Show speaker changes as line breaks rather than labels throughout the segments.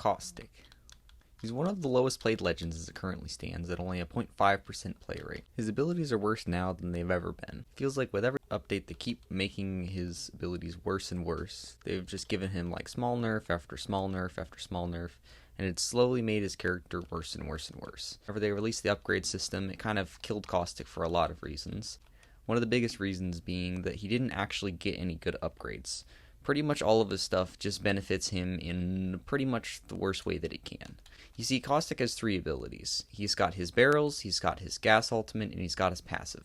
Caustic. He's one of the lowest played legends as it currently stands at only a 0.5% play rate. His abilities are worse now than they've ever been. It feels like with every update they keep making his abilities worse and worse. They've just given him like small nerf after small nerf after small nerf, and it's slowly made his character worse and worse and worse. Whenever they released the upgrade system, it kind of killed Caustic for a lot of reasons. One of the biggest reasons being that he didn't actually get any good upgrades. Pretty much all of his stuff just benefits him in pretty much the worst way that it can. You see, Caustic has 3 abilities. He's got his barrels, he's got his gas ultimate, and he's got his passive.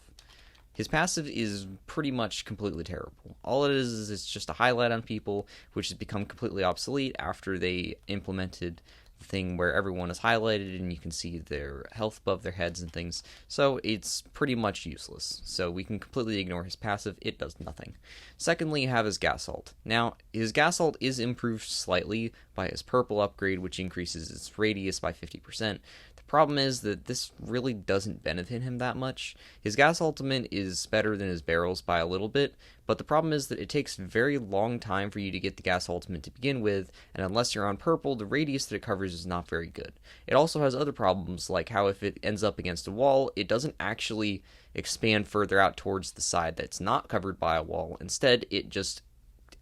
His passive is pretty much completely terrible. All it is it's just a highlight on people, which has become completely obsolete after they implemented the thing where everyone is highlighted and you can see their health above their heads and things. So it's pretty much useless. So we can completely ignore his passive. It does nothing. Secondly, you have his gas ult. Now, his gas ult is improved slightly by his purple upgrade, which increases its radius by 50%. The problem is that this really doesn't benefit him that much. His gas ultimate is better than his barrels by a little bit, but the problem is that it takes a very long time for you to get the gas ultimate to begin with, and unless you're on purple, the radius that it covers is not very good. It also has other problems, like how if it ends up against a wall, it doesn't actually expand further out towards the side that's not covered by a wall. Instead, it just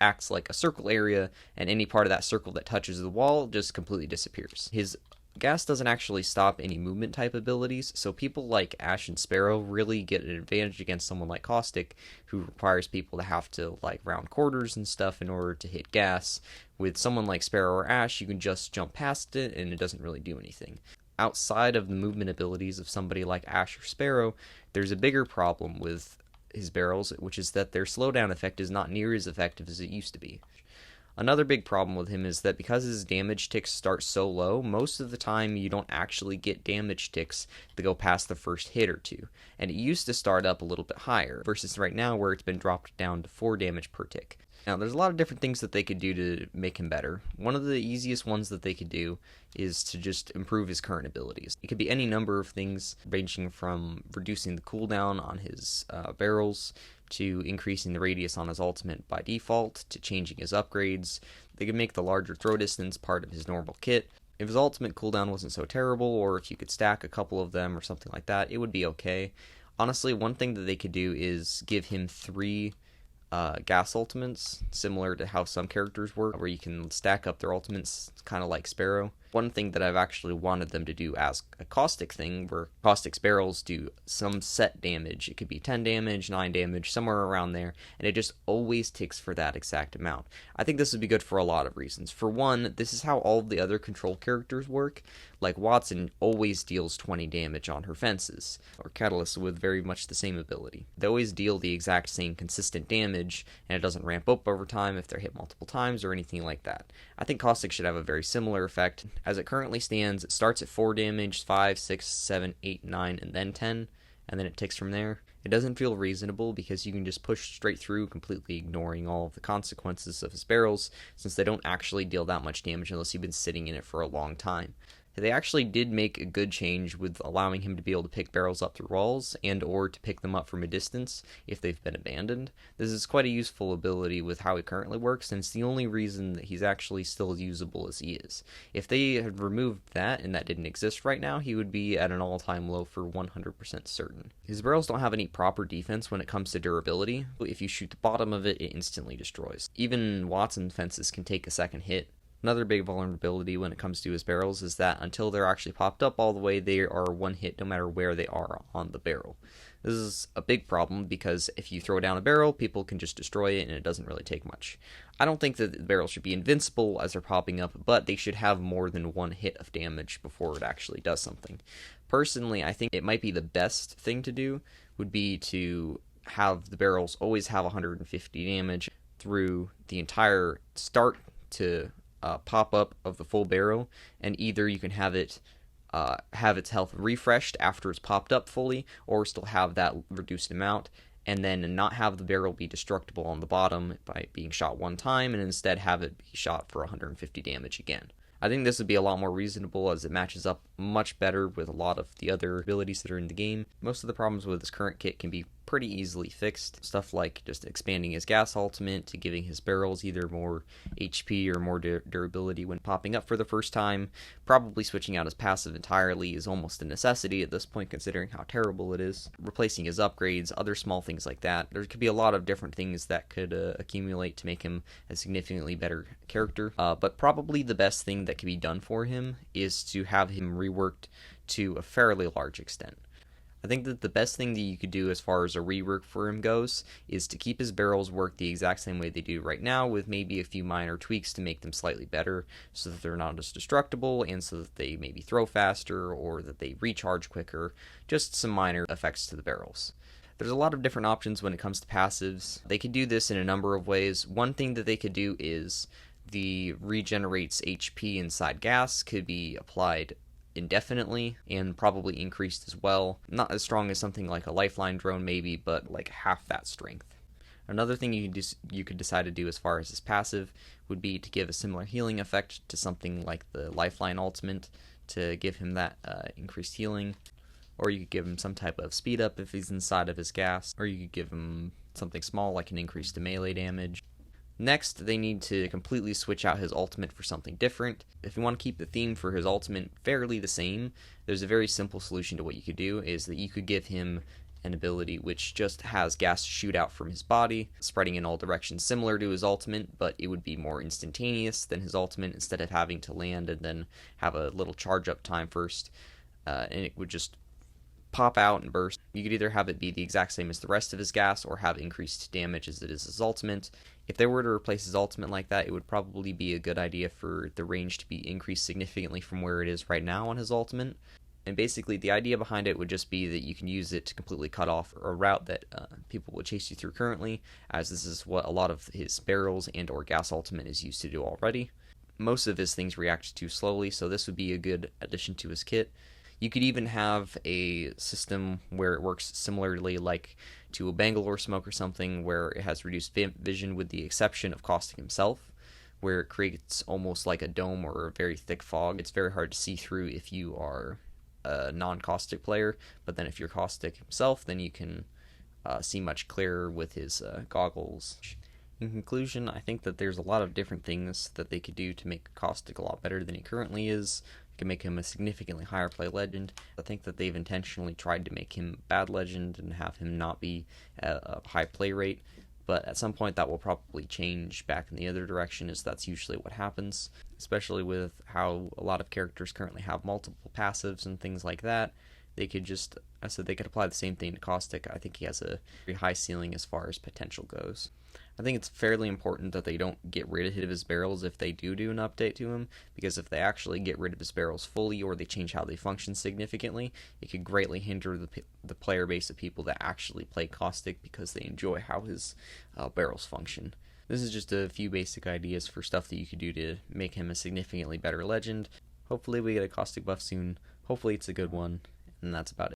acts like a circle area, and any part of that circle that touches the wall just completely disappears. His gas doesn't actually stop any movement type abilities, so people like Ash and Sparrow really get an advantage against someone like Caustic, who requires people to have to like round quarters and stuff in order to hit gas. With someone like Sparrow or Ash, you can just jump past it and it doesn't really do anything. Outside of the movement abilities of somebody like Ash or Sparrow, there's a bigger problem with his barrels, which is that their slowdown effect is not near as effective as it used to be. Another big problem with him is that because his damage ticks start so low, most of the time you don't actually get damage ticks that go past the first hit or 2. And it used to start up a little bit higher, versus right now where it's been dropped down to 4 damage per tick. Now, there's a lot of different things that they could do to make him better. One of the easiest ones that they could do is to just improve his current abilities. It could be any number of things, ranging from reducing the cooldown on his barrels, to increasing the radius on his ultimate by default, to changing his upgrades. They could make the larger throw distance part of his normal kit. If his ultimate cooldown wasn't so terrible, or if you could stack a couple of them or something like that, it would be okay. Honestly, one thing that they could do is give him 3 gas ultimates, similar to how some characters work, where you can stack up their ultimates, kind of like Sparrow. One thing that I've actually wanted them to do as a Caustic thing, where Caustic's barrels do some set damage. It could be 10 damage, 9 damage, somewhere around there, and it just always ticks for that exact amount. I think this would be good for a lot of reasons. For one, this is how all of the other control characters work. Like Watson always deals 20 damage on her fences, or Catalyst with very much the same ability. They always deal the exact same consistent damage, and it doesn't ramp up over time if they're hit multiple times or anything like that. I think Caustic should have a very similar effect. As it currently stands, it starts at 4 damage, 5, 6, 7, 8, 9, and then 10, and then it ticks from there. It doesn't feel reasonable because you can just push straight through, completely ignoring all of the consequences of his barrels, since they don't actually deal that much damage unless you've been sitting in it for a long time. They actually did make a good change with allowing him to be able to pick barrels up through walls and or to pick them up from a distance if they've been abandoned. This is quite a useful ability with how it currently works, and it's the only reason that he's actually still as usable as he is. If they had removed that and that didn't exist right now, he would be at an all-time low for 100% certain. His barrels don't have any proper defense when it comes to durability. If you shoot the bottom of it, it instantly destroys. Even Watson fences can take a second hit. Another big vulnerability when it comes to his barrels is that until they're actually popped up all the way, they are one hit no matter where they are on the barrel. This is a big problem because if you throw down a barrel, people can just destroy it and it doesn't really take much. I don't think that the barrels should be invincible as they're popping up, but they should have more than one hit of damage before it actually does something. Personally, I think it might be the best thing to do would be to have the barrels always have 150 damage through the entire start to pop up of the full barrel, and either you can have its health refreshed after it's popped up fully, or still have that reduced amount, and then not have the barrel be destructible on the bottom by being shot one time, and instead have it be shot for 150 damage again. I think this would be a lot more reasonable as it matches up much better with a lot of the other abilities that are in the game. Most of the problems with this current kit can be pretty easily fixed. Stuff like just expanding his gas ultimate to giving his barrels either more HP or more durability when popping up for the first time. Probably switching out his passive entirely is almost a necessity at this point considering how terrible it is. Replacing his upgrades, other small things like that. There could be a lot of different things that could accumulate to make him a significantly better character. But probably the best thing that can be done for him is to have him reworked to a fairly large extent. I think that the best thing that you could do as far as a rework for him goes is to keep his barrels work the exact same way they do right now, with maybe a few minor tweaks to make them slightly better so that they're not as destructible and so that they maybe throw faster or that they recharge quicker. Just some minor effects to the barrels. There's a lot of different options when it comes to passives. They could do this in a number of ways. One thing that they could do is the regenerates HP inside gas could be applied indefinitely and probably increased as well. Not as strong as something like a lifeline drone maybe, but like half that strength. Another thing you could decide to do as far as his passive would be to give a similar healing effect to something like the lifeline ultimate to give him that increased healing. Or you could give him some type of speed up if he's inside of his gas, or you could give him something small like an increase to melee damage. Next, they need to completely switch out his ultimate for something different. If you want to keep the theme for his ultimate fairly the same, there's a very simple solution to what you could do, is that you could give him an ability which just has gas shoot out from his body, spreading in all directions similar to his ultimate, but it would be more instantaneous than his ultimate instead of having to land and then have a little charge up time first, and it would just pop out and burst. You could either have it be the exact same as the rest of his gas or have increased damage as it is his ultimate. If they were to replace his ultimate like that, it would probably be a good idea for the range to be increased significantly from where it is right now on his ultimate. And basically the idea behind it would just be that you can use it to completely cut off a route that people will chase you through currently, as this is what a lot of his barrels and or gas ultimate is used to do already. Most of his things react too slowly, so this would be a good addition to his kit. You could even have a system where it works similarly like to a Bangalore smoke or something, where it has reduced vision with the exception of caustic himself, where it creates almost like a dome or a very thick fog. It's very hard to see through if you are a non-caustic player, but then if you're caustic himself, then you can see much clearer with his goggles. In conclusion, I think that there's a lot of different things that they could do to make Caustic a lot better than he currently is. They can make him a significantly higher play legend. I think that they've intentionally tried to make him bad legend and have him not be at a high play rate, but at some point that will probably change back in the other direction, as that's usually what happens, especially with how a lot of characters currently have multiple passives and things like that. They could just, I said they could apply the same thing to Caustic. I think he has a very high ceiling as far as potential goes. I think it's fairly important that they don't get rid of his barrels if they do an update to him, because if they actually get rid of his barrels fully or they change how they function significantly, it could greatly hinder the player base of people that actually play Caustic because they enjoy how his barrels function. This is just a few basic ideas for stuff that you could do to make him a significantly better legend. Hopefully we get a Caustic buff soon. Hopefully it's a good one, and that's about it.